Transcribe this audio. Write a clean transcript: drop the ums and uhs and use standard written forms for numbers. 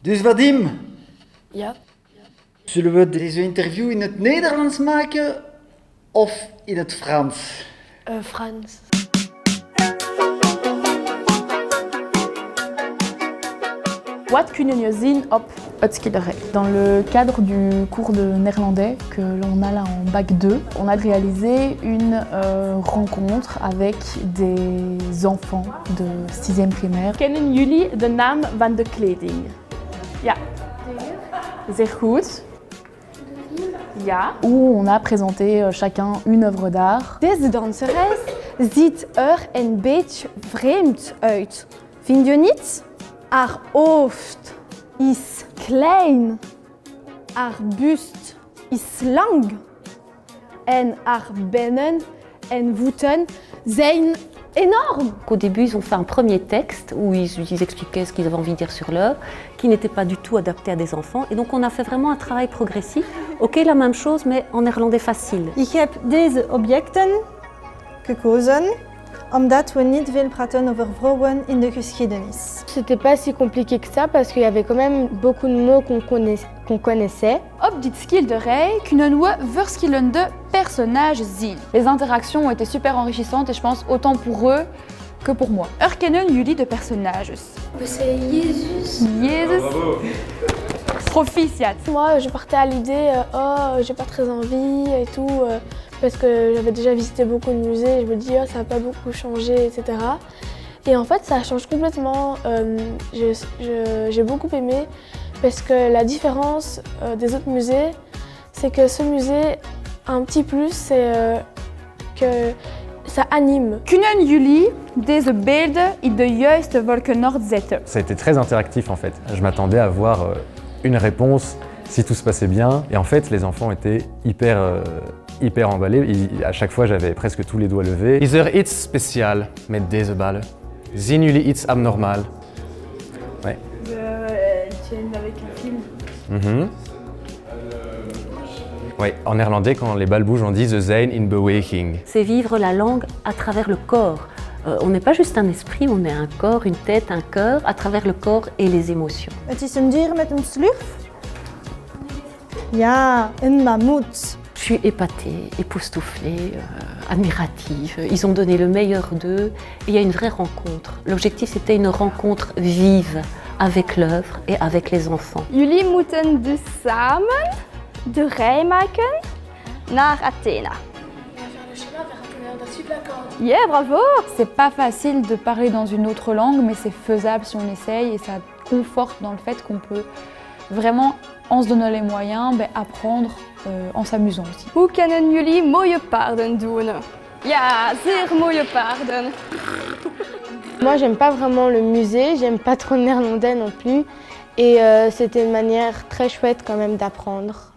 Dus Vadim, Ja. zullen we deze interview in het Nederlands maken of in het Frans? Frans. Wat kunnen je zien op het schilderij? Dans le cadre du cours de néerlandais que l'on a là en bac 2, on a réalisé une rencontre avec des enfants de 6e primaire. Kennen jullie de naam van de kleding? Ja. Zeer goed. Ja. Où on a présenté chacun une œuvre d'art. Deze danseres ziet er een beetje vreemd uit. Vind je niet? Haar hoofd is klein, haar buste is lang en haar benen en voeten zijn énormes. Au début, ils ont fait un premier texte où ils expliquaient ce qu'ils avaient envie de dire sur l'œuvre, qui n'était pas du tout adapté à des enfants. Et donc on a fait vraiment un travail progressif. Ok, la même chose, mais en néerlandais facile. Ik heb deze objecten gekozen omdat we niet veel praten over vrouwen in de geschiedenis. C'était pas si compliqué que ça parce qu'il y avait quand même beaucoup de mots qu'on connaissait. Op dit schilderij kunnen we verschillende personnages zien. Les interactions ont été super enrichissantes et je pense autant pour eux que pour moi. Herkennen jullie de personnages? C'est Jésus. Jezus. Proficiat. Moi, je partais à l'idée, oh, j'ai pas très envie et tout, parce que j'avais déjà visité beaucoup de musées, je me dis, oh, ça va pas beaucoup changer, etc. Et en fait, ça change complètement. J'ai beaucoup aimé, parce que la différence des autres musées, c'est que ce musée a un petit plus, c'est que ça anime. Kunnen jullie deze beelden in de juiste volkenord zetten? Ça a été très interactif en fait. Je m'attendais à voir une réponse si tout se passait bien. Et en fait, les enfants étaient hyper emballés. À chaque fois, j'avais presque tous les doigts levés. Is er iets speciaal met deze ballen? Zien jullie iets abnormaal? Ouais. Avec le film. Ouais, en néerlandais, quand les balles bougent, on dit « ze zijn in beweging ». C'est vivre la langue à travers le corps. On n'est pas juste un esprit, on est un corps, une tête, un cœur, à travers le corps et les émotions. Het is een dier met een slurf. Ja, een mammoet. Je suis épatée, époustouflée, admirative. Ils ont donné le meilleur d'eux et il y a une vraie rencontre. L'objectif, c'était une rencontre vive avec l'œuvre et avec les enfants. Jullie moeten dus samen de rij maken naar Athena. Yeah, bravo! C'est pas facile de parler dans une autre langue, mais c'est faisable si on essaye et ça conforte dans le fait qu'on peut vraiment, en se donnant les moyens, apprendre en s'amusant aussi. Hoe kunnen jullie mooie paarden doen? Ja, zeer mooie paarden. Moi, j'aime pas vraiment le musée, j'aime pas trop le néerlandais non plus. Et c'était une manière très chouette quand même d'apprendre.